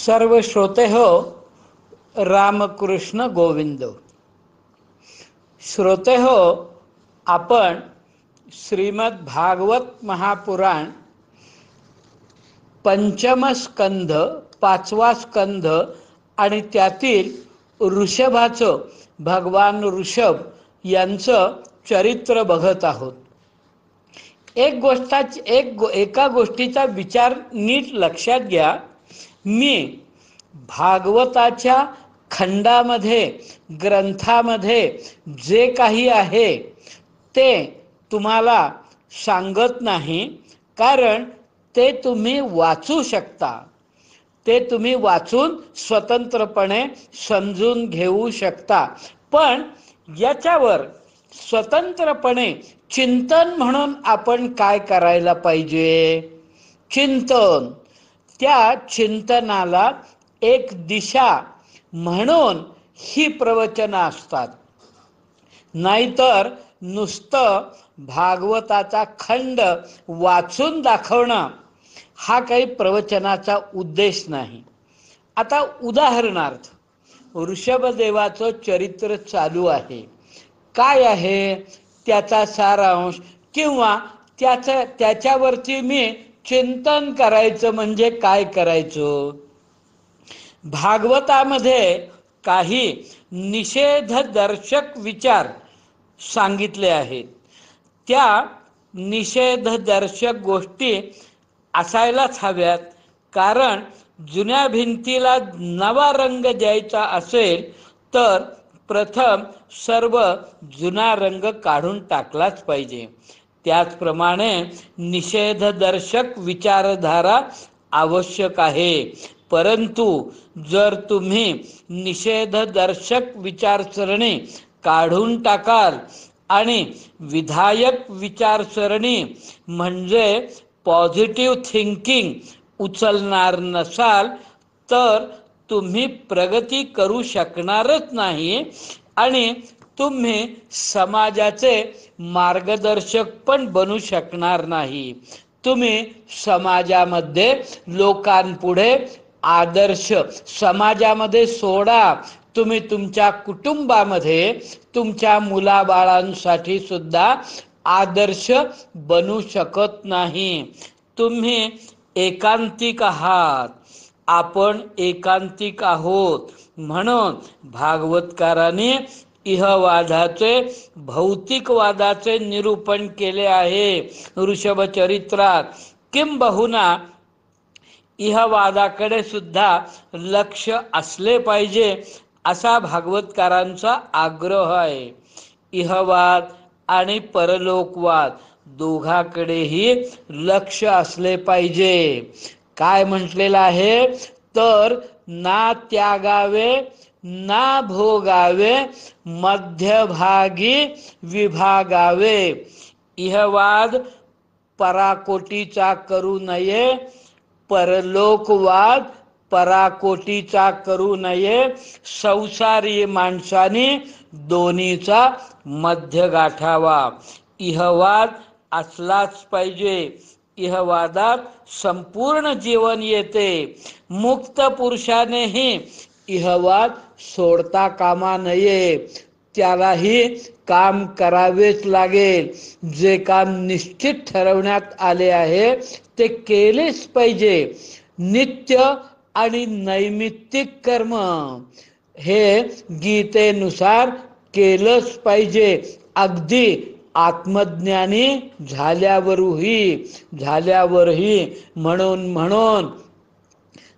सर्व श्रोते हो, रामकृष्ण गोविंद. श्रोते हो, आपण श्रीमद भागवत महापुराण पंचम स्कंध, पाचवा स्कंध आणि त्यातील ऋषभाचं, भगवान ऋषभ यांचं चरित्र बघत आहोत. एका गोष्टीचा विचार नीट लक्षात घ्या. मी भागवताच्या खंडामध्ये, ग्रंथामध्ये जे काही आहे ते तुम्हाला सांगत नाही, कारण ते तुम्ही वाचू शकता. ते तुम्ही वाचून स्वतंत्रपणे समजून घेऊ शकता. पण याच्यावर स्वतंत्रपणे चिंतन म्हणून आपण काय करायला पाहिजे? चिंतन. त्या चिंतनाला एक दिशा म्हणून ही प्रवचनं असतात. नाहीतर नुसतं भागवताचा खंड वाचून दाखवणं हा काही प्रवचनाचा उद्देश नाही. आता उदाहरणार्थ, ऋषभदेवाचं चरित्र चालू आहे. काय आहे त्याचा सारांश, किंवा त्याच्यावरती मी चिंतन करायचं म्हणजे काय करायचं? भागवतामध्ये काही निषेधदर्शक विचार सांगितले आहेत. त्या निषेधदर्शक गोष्टी असायलाच हव्यात, कारण जुन्या भिंतीला नवा रंग द्यायचा असेल तर प्रथम सर्व जुना रंग काढून टाकलाच पाहिजे. त्याचप्रमाणे निषेधदर्शक विचारधारा आवश्यक आहे. परंतु जर तुम्ही निषेधदर्शक विचारसरणी काढून टाकाल आणि विधायक विचारसरणी म्हणजे पॉझिटिव्ह थिंकिंग उचलणार नसाल तर तुम्ही प्रगती करू शकणारच नाही आणि तुम्ही समाजाचे मार्गदर्शक पण बनू शकणार नाही. तुम्ही समाजामध्ये लोकांपुढे आदर्श, समाजामध्ये सोडा, तुम्ही तुमच्या कुटुंबामध्ये तुमच्या मुलाबाळांसाठी सुद्धा आदर्श बनू शकत नाही. तुम्ही एकांतिक आहात, आपण एकांतिक आहोत. म्हणून भागवतकारांनी इहवादाचे, भौतिकवादाचे निरूपण केले आहे ऋषभचरित्रात. किंबहुना इहवादाकडे सुद्धा लक्ष असले पाहिजे असा भागवतकारांचा आग्रह आहे. इहवाद आणि परलोकवाद दोघांकडेही लक्ष असले पाहिजे. काय म्हटलेलं आहे तर, ना त्यागावे ना भोगावे, मध्यभागी विभागावे. इहवाद पराकोटीचा करू नये, परलोकवाद पराकोटीचा करू नये. संसारी माणसाने दोन्हीचा मध्य गाठावा. इहवाद असलाच पाहिजे. इहवादात संपूर्ण जीवन येते. मुक्त पुरुषानेही इहवाद सोडता कामा नये. त्यालाही काम करावेच लागेल. जे काम निश्चित ठरवण्यात आले आहे ते केलेच पाहिजे. नित्य आणि नैमित्तिक कर्म हे गीतेनुसार केलंच पाहिजे. अगदी आत्मज्ञानी झाल्यावरही म्हणून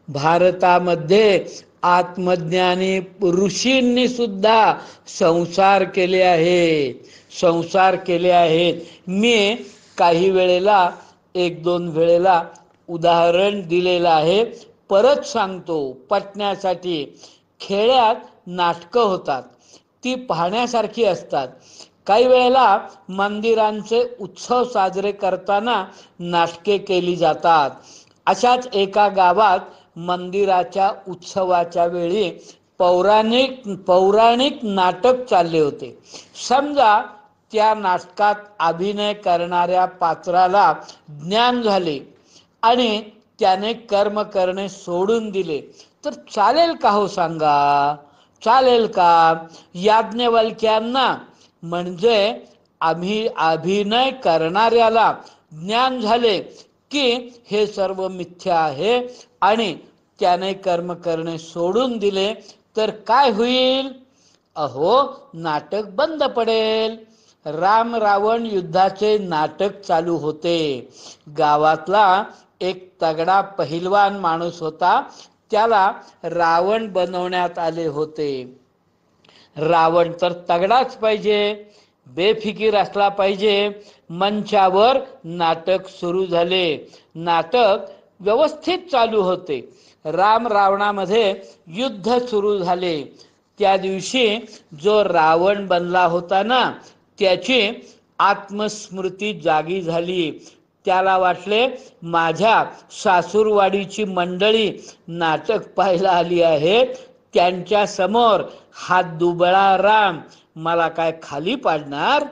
भारतामध्ये आत्मज्ञानी ऋषींनी सुद्धा संसार केले आहेत. मी काही वेळेला, एक दोन वेळेला उदाहरण दिलेलं आहे, परत सांगतो पटण्यासाठी. खेड्यात नाटकं होतात, ती पाहण्यासारखी असतात. काही वेळेला मंदिरांचे उत्सव साजरे करताना नाटके केली जातात. अशाच एका गावात मंदिराच्या उत्सवाच्या वेळी पौराणिक नाटक चालले होते. समजा त्या नाटकात अभिनय करणाऱ्या पात्राला ज्ञान झाले आणि त्याने कर्म करणे सोडून दिले तर चालेल का हो सांगा? चालेल का? याज्ञवल्क्यांना म्हणजे अभिनय करणाऱ्याला ज्ञान झाले की हे सर्व मिथ्या आहे आणि त्याने कर्म करणे सोडून दिले तर काय होईल? अहो, नाटक बंद पडेल. राम रावण युद्धाचे नाटक चालू होते. गावातला एक तगडा पहिलवान माणूस होता, त्याला रावण बनवण्यात आले होते. रावण तर तगडाच पाहिजे, बेफिकीर असला पाहिजे. मंचावर नाटक सुरू झाले. नाटक व्यवस्थित चालू होते. राम रावणामध्ये युद्ध सुरू झाले. त्या दिवशी जो रावण बनला होता ना, त्याची आत्मस्मृती जागी झाली. त्याला वाटले माझ्या सासूरवाडीची मंडळी नाटक पाहायला आली आहे, त्यांच्या समोर हा दुबळा राम मला काय खाली पाडणार?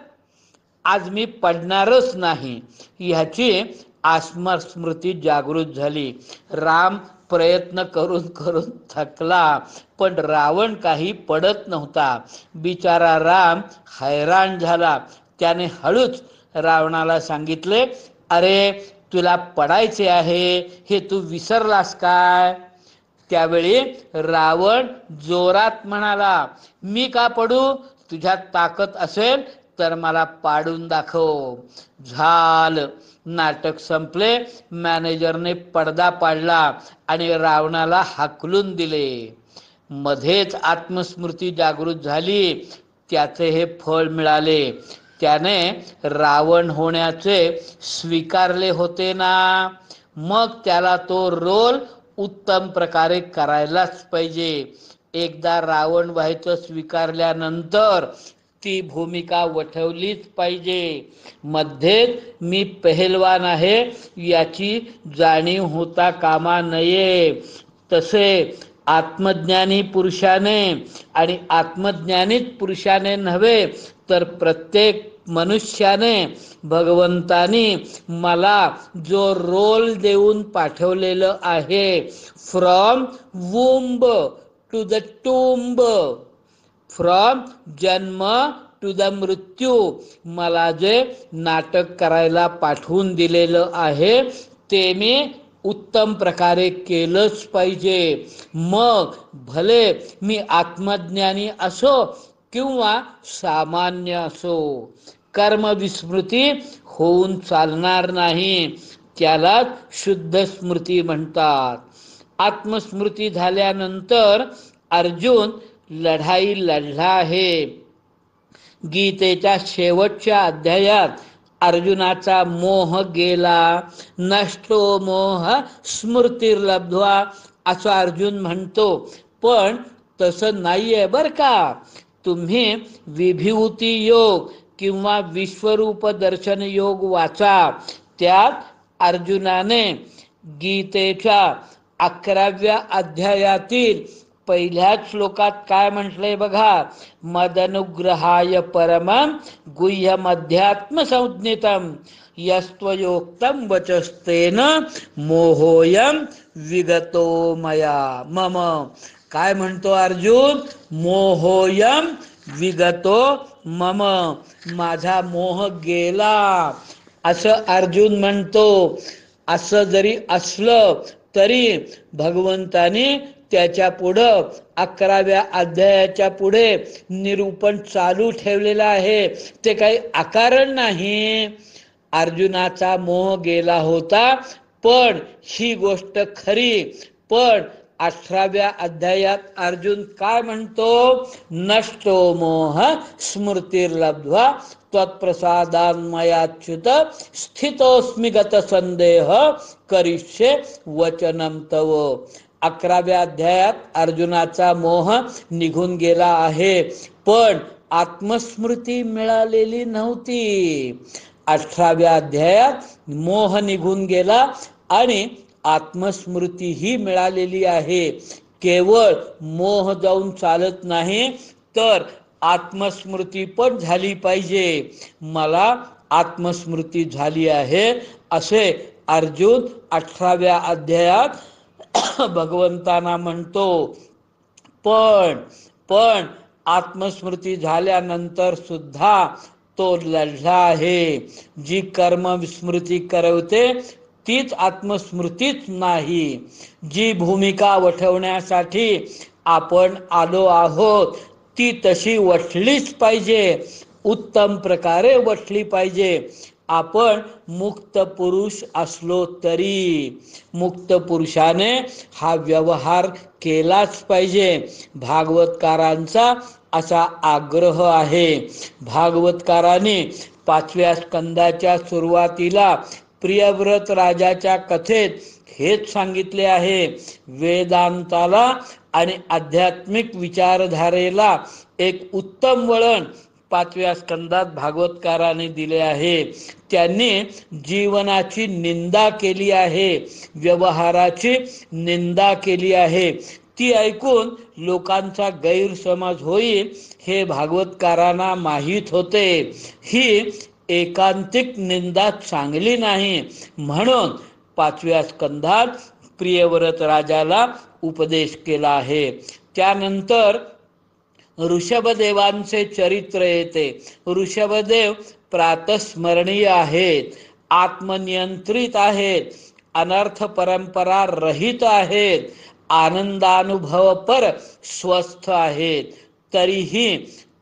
आज मी पडणारच नाही. ह्याची आत्मस्मृती जागृत झाली. राम प्रयत्न करून करून थकला, पण रावण काही पडत नव्हता. बिचारा राम हैराण झाला. त्याने हळूच रावणाला सांगितले, अरे तुला पडायचे आहे हे तू विसरलास काय? त्यावेळी रावण जोरात म्हणाला, मी का पडू? तुझ्यात ताकद असेल तर मला पाडून दाखव. झालं, नाटक संपले. मॅनेजरने पडदा पाडला आणि रावणाला हाकलून दिले. मध्येच आत्मस्मृती जागृत झाली. त्याचे हे फळ मिळाले. त्याने रावण होण्याचे स्वीकारले होते ना, मग त्याला तो रोल उत्तम प्रकारे करायलाच पाहिजे. एकदा रावण व्हायचं स्वीकारल्यानंतर ती भूमिका वठवलीच पाहिजे. मध्ये मी पेहलवान आहे याची जाणीव होता कामा नये. तसे आत्मज्ञानी पुरुषाने आणि आत्मज्ञानीत पुरुषाने नव्हे तर प्रत्येक मनुष्याने भगवंतानी मला जो रोल देऊन पाठवलेलं आहे, from वुंब to the tomb, from जन्म टू द मृत्यू, मला जे नाटक करायला पाठवून दिलेलं आहे ते मी उत्तम प्रकारे केलंच पाहिजे. मग भले मी आत्मज्ञानी असो किंवा सामान्य असो, कर्मविस्मृती होऊन चालणार नाही. त्यालाच शुद्ध स्मृती म्हणतात. आत्मस्मृती झाल्यानंतर अर्जुन लढाई लढला आहे. गीतेच्या शेवटच्या अध्यायात अर्जुनाचा मोह गेला, नष्टो मोह स्मृतिर्लब्ध्वा असं अर्जुन म्हणतो. पण तसं नाहीये बर का. तुम्ही विभूती योग किंवा विश्वरूप दर्शन योग वाचा. त्यात अर्जुनाने गीतेच्या 11व्या अध्यायातील पहिल्याच श्लोकात काय म्हटलंय बघा, मदनुग्रहाय परमं गुह्यम अध्यात्म संज्ञितम यस्त्वयोक्तम वचस्तेन मोहोयम विगतो मया मम. काय म्हणतो अर्जुन? मोहोयम विगतो मम, माझा मोह गेला असं अर्जुन म्हणतो. असं जरी असलं तरी भगवंताने त्याच्या पुढं 11व्या अध्यायाच्या पुढे निरूपण चालू ठेवलेलं आहे. ते काही अकारण नाही. अर्जुनाचा मोह गेला होता, पण ही गोष्ट खरी. पण 18व्या अध्यायात अर्जुन काय म्हणतो? नष्टो मोह स्मृतिर्लब्ध्वा त्वत्प्रसादान्मयाच्युत स्थितोस्मि गत संदेह करिष्ये वचनम तव. 11व्या अध्यायात अर्जुनाचा मोह निघून गेला आहे, पण आत्मस्मृती मिळालेली नव्हती. 18व्या अध्यायात मोह निघून गेला आणि आत्मस्मृती ही मिळालेली आहे. केवळ मोह जाऊन चालत नाही, तर आत्मस्मृती पण झाली पाहिजे. मला आत्मस्मृती झाली आहे असे अर्जुन 18व्या अध्यायात भगवंतांना म्हणतो, पण आत्मस्मृती झाल्यानंतर सुद्धा तो लढला आहे. जी कर्म विस्मृती करवते तीच आत्मस्मृतीच नाही. जी भूमिका वठवण्यासाठी आपण आलो आहोत ती तशी वठलीच पाहिजे, उत्तम प्रकारे वठली पाहिजे. आपण मुक्त पुरुष असलो तरी मुक्त पुरुषाने हा व्यवहार केलाच पाहिजे. भागवतकारांचा असा आग्रह आहे. भागवतकारांनी 5व्या स्कंदाच्या सुरुवातीला प्रियव्रत राजाच्या कथेत हेच सांगितले आहे. वेदांताला आणि आध्यात्मिक विचारधारेला एक उत्तम वळण 5व्या स्कंदात भागवतकारांनी दिले आहे. त्यांनी जीवनाची निंदा केली आहे, व्यवहाराची निंदा केली आहे. ती ऐकून लोकांचा गैरसमज होईल हे भागवतकारांना माहीत होते. ही एकांतिक निंदा चांगली नाही, म्हणून 5व्या स्कंधात प्रियव्रत राजाला उपदेश केला आहे. त्यानंतर ऋषभदेवांचे चरित्र येते. ऋषभदेव प्रातस्मरणीय आहेत, आत्मनियंत्रित आहेत, अनर्थ परंपरा रहित आहेत, आनंदानुभवपर स्वस्थ आहेत. तरीही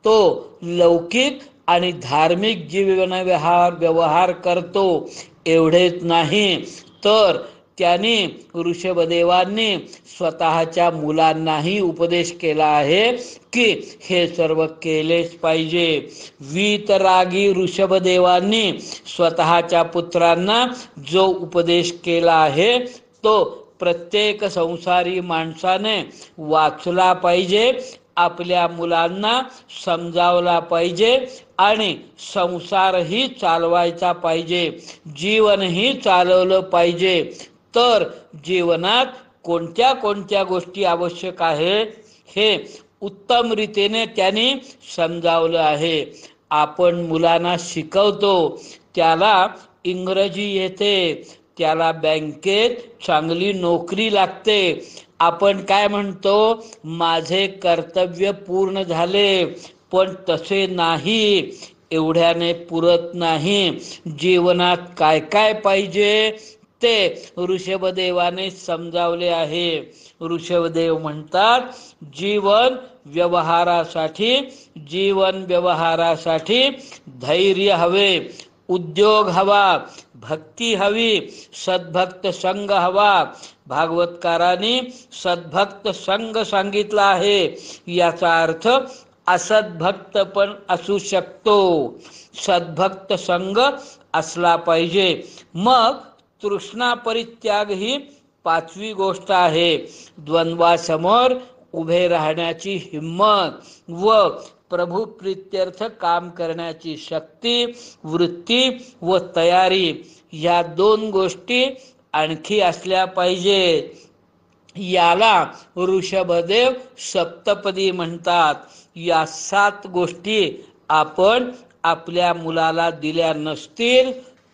तो लौकिक आणि धार्मिक जीवन व्यवहार करतो. एवढेच नाही तर त्यांनी ऋषभदेवांनी स्वतःच्या मुलांनाही उपदेश केला आहे की हे सर्व केलेच पाहिजे. वीतरागी ऋषभदेवांनी स्वतःच्या पुत्रांना जो उपदेश केला आहे तो प्रत्येक संसारी माणसाने वाचला पाहिजे, आपल्या मुलांना समजावला पाहिजे आणि संसारही चालवायचा पाहिजे, जीवनही चालवलं पाहिजे. तर जीवनात कोणत्या कोणत्या गोष्टी आवश्यक आहेत हे उत्तम रीतीने त्यांनी समजावलं आहे. आपण मुलांना शिकवतो, त्याला इंग्रजी येते, त्याला बँकेत चांगली नोकरी लागते. आपण काय म्हणतो, माझे कर्तव्य पूर्ण झाले, पण तसे नाही, एवढ्याने पुरत नाही. जीवनात काय काय पाहिजे ते ऋषभदेवाने समजावले आहे. ऋषभदेव म्हणतात, जीवन व्यवहारासाठी धैर्य हवे, उद्योग हवा, भक्ती हवी, सद्भक्त संघ हवा. भागवतकारांनी सद्भक्त संघ सांगितला आहे. याचा अर्थ असद्भक्त पण असू शकतो, सद्भक्त संघ असला पाहिजे. मग तृष्णा परित्याग ही 5वी गोष्ट आहे. द्वंद्वासमोर उभे राहण्याची हिम्मत व प्रभू प्रीत्यर्थ काम करण्याची शक्ती, वृत्ती व तयारी, या 2 गोष्टी आणखी असल्या पाहिजेत. याला ऋषभदेव सप्तपदी म्हणतात. या 7 गोष्टी आपण आपल्या मुलाला दिल्या नसतील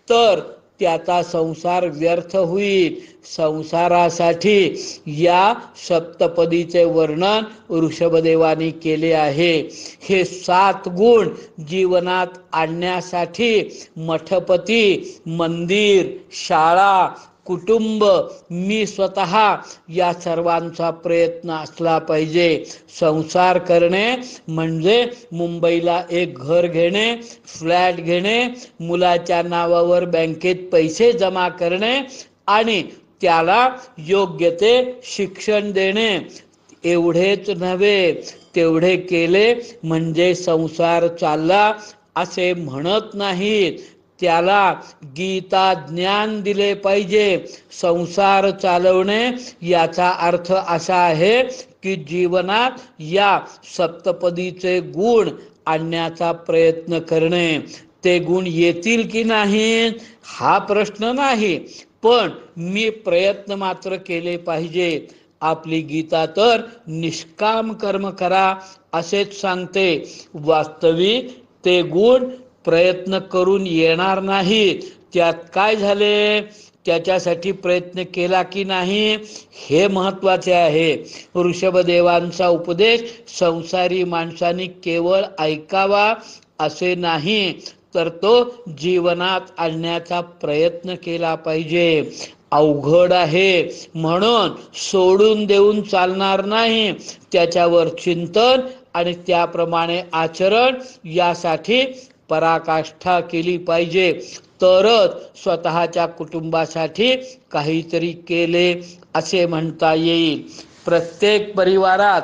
तर त्याचा संसार व्यर्थ होईल. संसारासाठी या सप्तपदीचे वर्णन ऋषभदेवानी केले आहे. हे 7 गुण जीवनात आणण्यासाठी मठपती, मंदिर, शाळा, कुटुंब, मी स्वतः या सर्वांचा प्रयत्न असला पाहिजे. संसार करणे म्हणजे मुंबईला एक घर घेणे, फ्लॅट घेणे, मुलाच्या नावावर बँकेत पैसे जमा करणे आणि त्याला योग्य ते शिक्षण देणे, एवढेच नव्हे. तेवढे केले म्हणजे संसार चालला असे म्हणत नाहीत. त्याला गीता ज्ञान दिले पाहिजे. संसार चालवणे याचा अर्थ असा आहे की जीवनात या सप्तपदीचे गुण आणण्याचा प्रयत्न करणे. ते गुण येतील की नाहीत हा प्रश्न नाही, पण मी प्रयत्न मात्र केले पाहिजे. आपली गीता तर निष्काम कर्म करा असेच सांगते. वास्तविक ते गुण प्रयत्न करून येणार नाहीत. त्यात काय झाले, त्याच्यासाठी प्रयत्न केला की नाही हे महत्त्वाचे आहे. ऋषभदेवांचा उपदेश संसारी माणसांनी केवळ ऐकावा असे नाही, तर तो जीवनात आणण्याचा प्रयत्न केला पाहिजे. अवघड आहे म्हणून सोडून देऊन चालणार नाही. त्याच्यावर चिंतन आणि त्याप्रमाणे आचरण यासाठी पराकाष्ठा केली पाहिजे, तरच स्वतःच्या कुटुंबासाठी काहीतरी केले असे म्हणता येईल. प्रत्येक परिवारात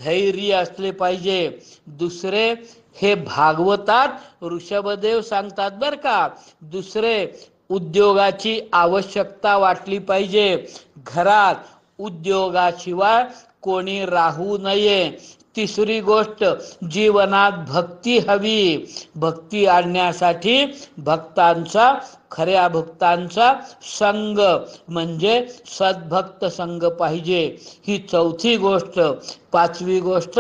धैर्य असले पाहिजे. दुसरे हे भागवतात ऋषभदेव सांगतात बरं का. दुसरे उद्योगाची आवश्यकता वाटली पाहिजे. घरात उद्योगाशिवाय कोणी राहू नये. तिसरी गोष्ट, जीवनात भक्ती हवी. भक्ती आणण्यासाठी भक्तांचा, खऱ्या भक्तांचा संग म्हणजे सद्भक्त संग पाहिजे. ही चौथी गोष्ट. पाचवी गोष्ट,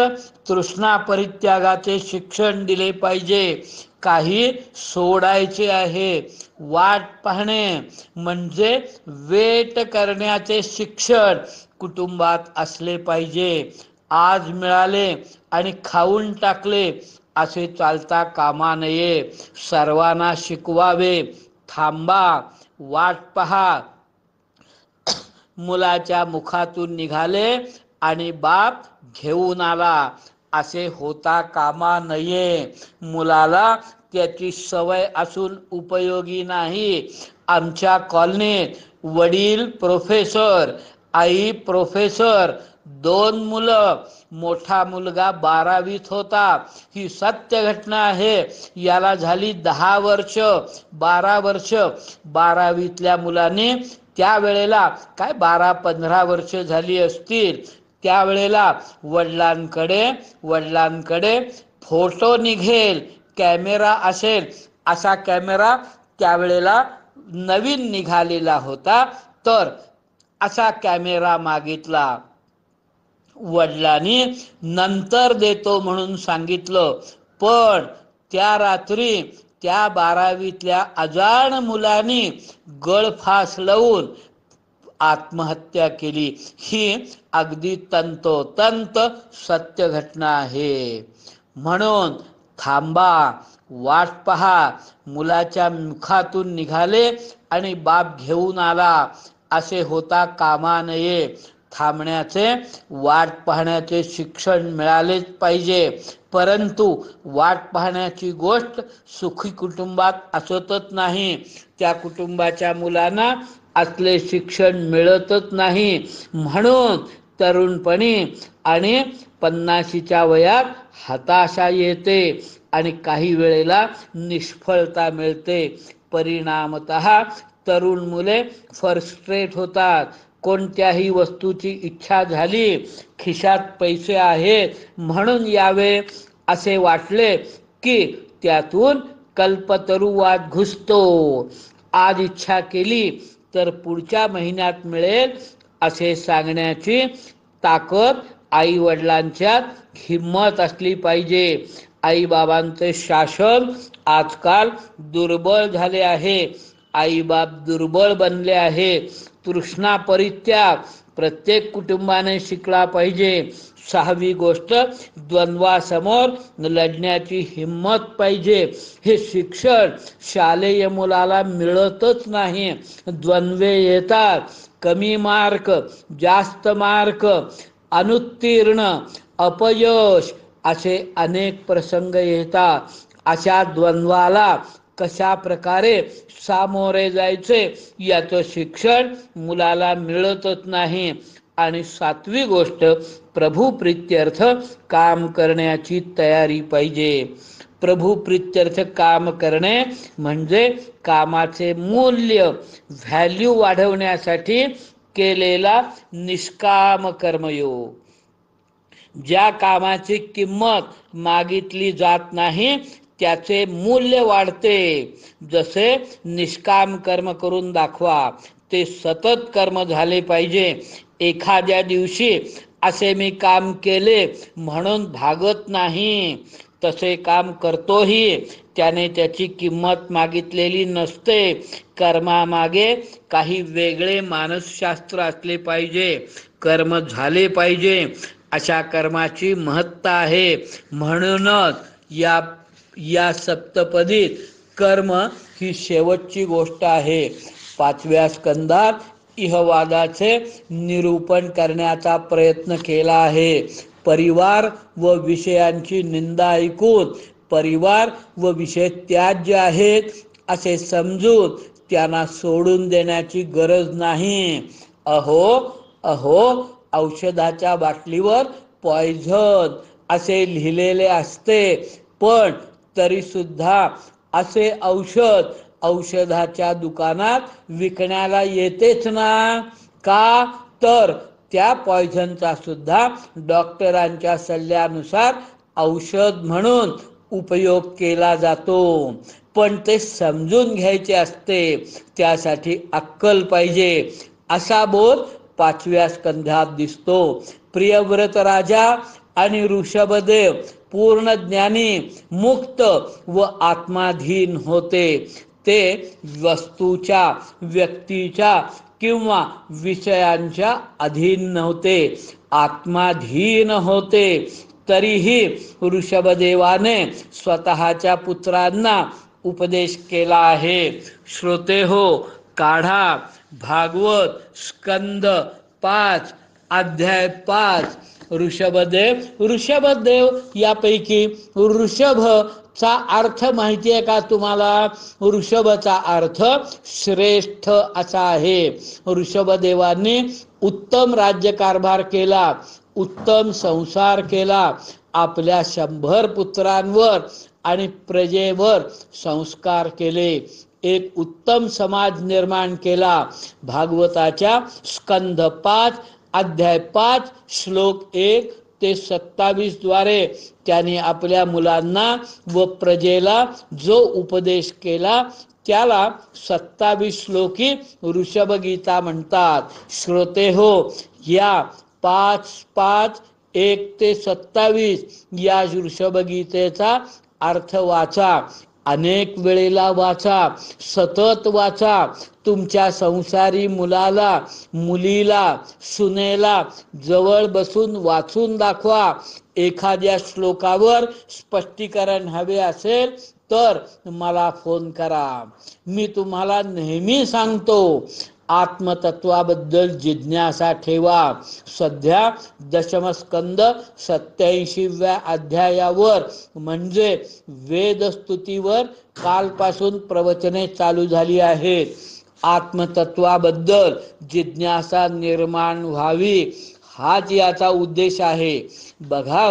तृष्णा परित्यागाचे शिक्षण दिले पाहिजे. काही सोडायचे आहे. वाट पाहणे म्हणजे वेट करण्याचे शिक्षण कुटुंबात असले पाहिजे. आज मिळाले आणि खाऊन टाकले असे चालता कामा नये. सर्वांना शिकवावे. थांबा, वाट पहा. मुलाच्या मुखातून निघाले आणि बाप घेऊन आला असे होता कामा नये. मुलाला त्याची सवय असून उपयोगी नाही. आमच्या कॉलनीत वडील प्रोफेसर, आई प्रोफेसर, 2 मुलं. मोठा मुलगा 12वीत होता. ही सत्य घटना आहे. याला झाली 10 वर्ष, 12 वर्ष. 12वीतल्या मुलाने त्यावेळेला काय 12-15 वर्ष झाली असतील. त्यावेळेला वडिलांकडे फोटो निघेल, कॅमेरा असेल. असा कॅमेरा त्यावेळेला नवीन निघालेला होता. तर असा कॅमेरा मागितला. वडिलांनी नंतर देतो म्हणून सांगितलं. पण त्या रात्री त्या 12वीतल्या अजाण मुलांनी गळफास लावून आत्महत्या केली. ही अगदी तंतोतंत सत्य घटना आहे. म्हणून थांबा, वाट पहा. मुलाच्या मुखातून निघाले आणि बाप घेऊन आला असे होता कामा नये. थांबण्याचे, वाट पाहण्याचे शिक्षण मिळालेच पाहिजे. परंतु वाट पाहण्याची गोष्ट सुखी कुटुंबात असतच नाही. त्या कुटुंबाच्या मुलांना असले शिक्षण मिळतच नाही. म्हणून तरुणपणी आणि 50च्या वयात हताशा येते आणि काही वेळेला निष्फळता मिळते. परिणामतः तरुण मुले फ्रस्ट्रेट होतात. कोणत्याही वस्तूची इच्छा झाली, खिशात पैसे आहेत म्हणून यावे असे वाटले की त्यातून कल्पतरुवात घुसतो. आज इच्छा केली तर पुढच्या महिन्यात मिळेल असे सांगण्याची ताकद आई वडिलांच्यात हिम्मत असली पाहिजे. आई बाबांचे शासन आजकाल दुर्बळ झाले आहे. आई बाप दुर्बळ बनले आहे. तृष्णा परित्याग प्रत्येक कुटुंबाने शिकला पाहिजे. 6वी गोष्ट, द्वंद्वासमोर लढण्याची हिम्मत पाहिजे. हे शिक्षण शालेय मुलाला मिळतच नाही. द्वंद्वे येतात. कमी मार्क, जास्त मार्क, अनुत्तीर्ण, अपयश असे अनेक प्रसंग येतात. अशा द्वंद्वाला कशा प्रकारे सामोरे जायचे याचं शिक्षण मुलाला मिळतच नाही. आणि 7वी गोष्ट, प्रभू प्रीत्यर्थ काम करण्याची तयारी पाहिजे. प्रभू प्रीत्यर्थ काम करणे म्हणजे कामाचे मूल्य, व्हॅल्यू वाढवण्यासाठी केलेला निष्काम कर्मयोग. ज्या कामाची किंमत मागितली जात नाही त्याचे मूल्य वाढते. जसे निष्काम कर्म करून दाखवा, ते सतत कर्म झाले पाहिजे. एखाद्या दिवशी असे मी काम केले म्हणून भागत नाही, तसे काम करतोही. त्याने त्याची किंमत मागितलेली नसते. कर्मामागे काही वेगळे मानसशास्त्र असले पाहिजे. कर्म झाले पाहिजे. अशा कर्माची महत्ता आहे. म्हणूनच या सप्तपदीत कर्म ही शेवटची गोष्ट आहे. 5व्या स्कंदात इहवादाचे निरूपण करण्याचा प्रयत्न केला आहे. परिवार व विषयांची निंदा ऐकून परिवार व विषय त्याज्य आहेत असे समजून त्यांना सोडून देण्याची गरज नाही. अहो औषधाच्या बाटलीवर पॉइझन असे लिहिलेले असते, पण तरी सुद्धा असे औषधाच्या दुकानात विकण्याला येतेच ना. का तर त्या पॉइझनचा सुद्धा डॉक्टरांच्या सल्ल्यानुसार औषध म्हणून उपयोग केला जातो. पण ते समजून घ्यायचे असते, त्यासाठी अक्कल पाहिजे. असा बोध 5व्या स्कंधात दिसतो. प्रियव्रत राजा आणि ऋषभदेव पूर्ण ज्ञानी, मुक्त व आत्माधीन होते. ते वस्तूच्या, व्यक्तीच्या किंवा विषयांच्या अधीन नव्हते, आत्माधीन होते. तरीही ऋषभदेवाने स्वतःच्या पुत्रांना उपदेश केला आहे. श्रोते हो, काढा भागवत स्कंद 5 अध्याय 5. ऋषभदेव यापैकी ऋषभचा अर्थ माहिती आहे का तुम्हाला? ऋषभचा अर्थ श्रेष्ठ असा आहे. ऋषभदेवांनी उत्तम राज्यकारभार केला, उत्तम संसार केला, आपल्या 100 पुत्रांवर आणि प्रजेवर संस्कार केले, एक उत्तम समाज निर्माण केला. भागवताच्या स्कंद 5 अध्याय 5 श्लोक 1 ते 27 द्वारे त्यांनी आपल्या मुलांना व प्रजेला जो उपदेश केला त्याला 27 श्लोकी ऋषभगीता म्हणतात. श्रोते हो, या 5 1 ते 27 या ऋषभगीतेचा अर्थ वाचा, अनेक वेळेला वाचा, सतत वाचा. तुमच्या संसारी मुलाला, मुलीला, सुनेला जवळ बसून वाचून दाखवा. एखाद्या श्लोकावर स्पष्टीकरण हवे असेल तर मला फोन करा. मी तुम्हाला नेहमी सांगतो, आत्मतत्वाबद्दल जिज्ञासा ठेवा. सध्या दशमस्कंद 87व्या अध्यायावर म्हणजे वेदस्तुतीवर कालपासून प्रवचने चालू झाली आहेत. आत्मतत्वाबद्दल जिज्ञासा निर्माण व्हावी हाच याचा उद्देश आहे. बघा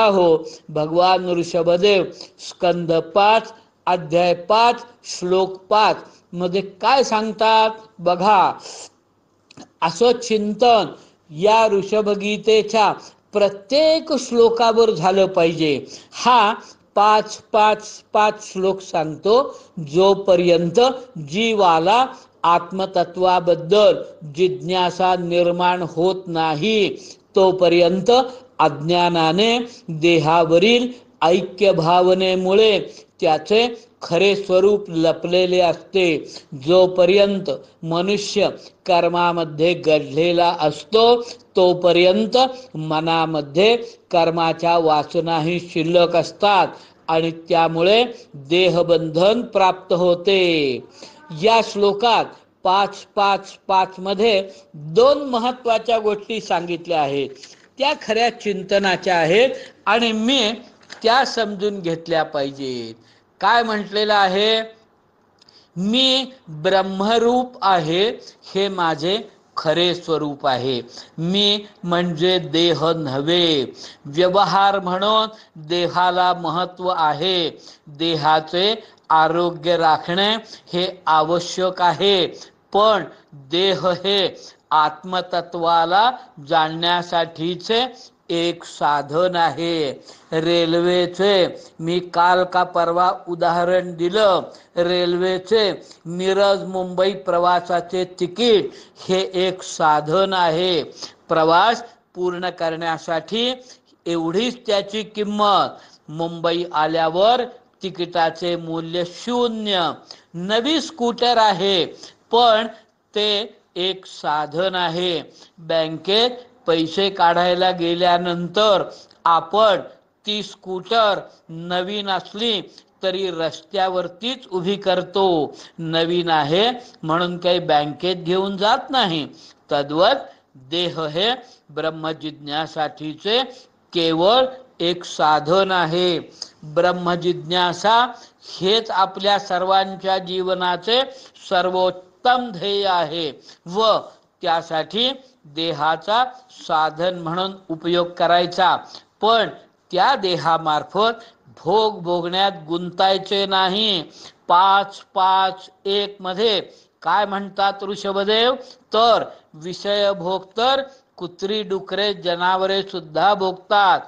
हो, भगवान ऋषभदेव स्कंद 5 अध्याय 5 श्लोक 5 मध्ये काय सांगतात बघा. असं चिंतन या ऋषभगीतेच्या प्रत्येक श्लोकावर झालं पाहिजे. हा 5 श्लोक सांगतो, जोपर्यंत जीवाला आत्मतत्वाबद्दल जिज्ञासा निर्माण होत नाही तोपर्यंत अज्ञानाने देहावरील ऐक्य भावनेमुळे त्याचे खरे स्वरूप लपलेले असते. जोपर्यंत मनुष्य कर्मामध्ये गढलेला असतो तोपर्यंत मनामध्ये कर्माच्या वासनाही शिल्लक असतात आणि त्यामुळे देहबंधन प्राप्त होते. या श्लोकात 5 मध्ये 2 महत्वाच्या गोष्टी सांगितल्या आहेत. त्या खऱ्या चिंतनाच्या आहेत आणि मी त्या समजून घेतल्या पाहिजेत. काय म्हटलेलं आहे? मी ब्रह्मरूप आहे, हे माझे खरे स्वरूप आहे. मी म्हणजे देह नव्हे. व्यवहार म्हणून देहाला महत्व आहे. देहाचे आरोग्य राखणे हे आवश्यक आहे, पण देह हे आत्मतत्वाला जाणण्यासाठीचे एक साधन आहे. रेल्वेचे मी काल का परवा उदाहरण दिलं. रेल्वेचे मिरज मुंबई प्रवासाचे तिकीट हे एक साधन आहे. प्रवास पूर्ण करण्यासाठी एवढीच त्याची किंमत. मुंबई आल्यावर तिकिटाचे मूल्य 0. नवी स्कूटर आहे, पण ते एक साधन आहे. बँकेत पैसे काढायला गेल्यानंतर आपण ती स्कूटर नवीन असली तरी रस्त्यावरतीच उभी करतो. नवीन आहे म्हणून काही बँकेत घेऊन जात नाही. तद्वत देह हे ब्रह्मजिज्ञासाठीचे केवळ एक साधन आहे. ब्रह्मजिज्ञासा हेच आपल्या सर्वांच्या जीवनाचे सर्वोत्तम ध्येय आहे व त्यासाठी देहाचा साधन म्हणून उपयोग करायचा. पण त्या देहामार्फत भोग भोगण्यात गुंतायचे नाही. 5-5-1 मध्ये काय म्हणतात ऋषभदेव, तर विषय भोग तर कुत्री डुकरे जनावरे सुद्धा भोगतात,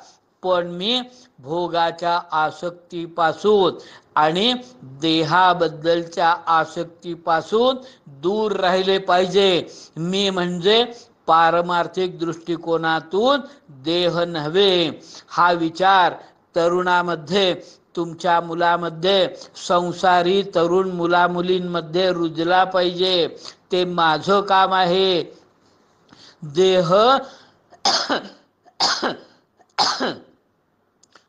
पण मी भोगाच्या आसक्तीपासून आणि देहाबद्दलच्या आसक्तीपासून दूर राहिले पाहिजे. मी म्हणजे पारमार्थिक दृष्टिकोनातून देह नव्हे. हा विचार तरुणामध्ये, तुमच्या मुलामध्ये, संसारी तरुण मुला मुलींमध्ये रुजला पाहिजे. ते माझं काम आहे. देह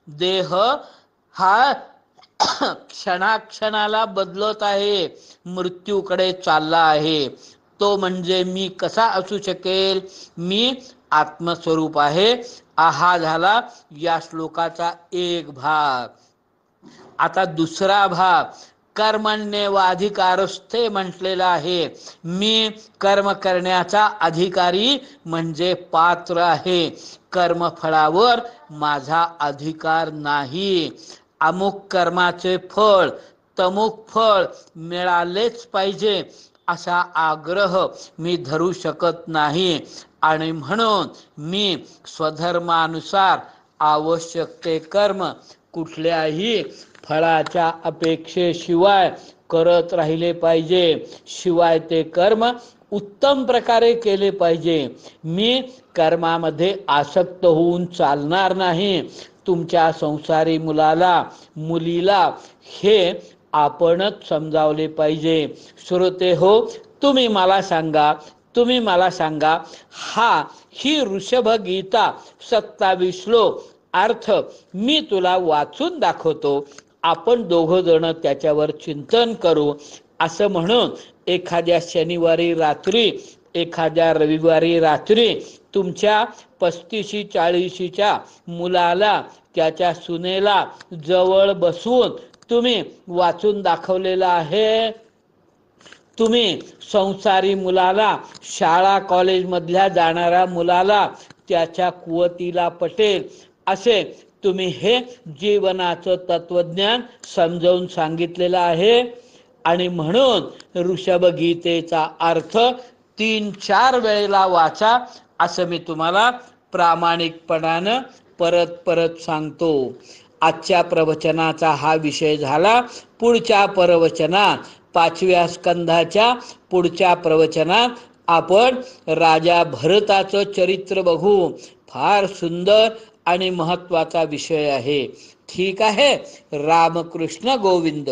देह हा क्षणाक्षणाला बदलत आहे, मृत्यूकडे चालला आहे. तो म्हणजे मी कसा असू शकेल? मी आत्मस्वरूप आहे. हा झाला या श्लोकाचा एक भाग. आता दुसरा भाग कर्मण्येवाधिकारस्थे म्हटलेला आहे. मी कर्म करण्याचा अधिकारी म्हणजे पात्र आहे. कर्मफळावर माझा अधिकार नाही. अमुक कर्माचे फळ तमुक फळ मिळालेच पाहिजे असा आग्रह मी धरू शकत नाही. आणि म्हणून मी स्वधर्मानुसार आवश्यक ते कर्म कुठल्याही फळाच्या अपेक्षेशिवाय करत राहिले पाहिजे. शिवाय ते कर्म उत्तम प्रकारे केले पाहिजे. मी कर्मामध्ये आसक्त होऊन चालणार नाही. तुमच्या संसारी मुलाला मुलीला हे आपणच समजावले पाहिजे. श्रोते हो, तुम्ही मला सांगा, ही ऋषभ गीता 27 श्लोक अर्थ मी तुला वाचून दाखवतो, आपण दोघं जण त्याच्यावर चिंतन करू. असं म्हणून एखाद्या शनिवारी रात्री, एखाद्या रविवारी रात्री तुमच्या 35-40च्या मुलाला, त्याच्या सुनेला जवळ बसवून तुम्ही वाचून दाखवलेला आहे. तुम्ही संसारी मुलाला, शाळा कॉलेजमधल्या जाणाऱ्या मुलाला त्याच्या कुवतीला पटेल असे तुम्ही हे जीवनाचं तत्वज्ञान समजावून सांगितलेलं आहे. आणि म्हणून ऋषभ गीतेचा अर्थ 3-4 वेळेला वाचा असं मी तुम्हाला प्रामाणिकपणानं परत सांगतो. आजच्या प्रवचनाचा हा विषय झाला. पुढच्या प्रवचनात 5व्या स्कंधाच्या पुढच्या प्रवचनात आपण राजा भरताचं चरित्र बघू. फार सुंदर आणि महत्त्वाचा विषय आहे. ठीक आहे. रामकृष्ण गोविंद.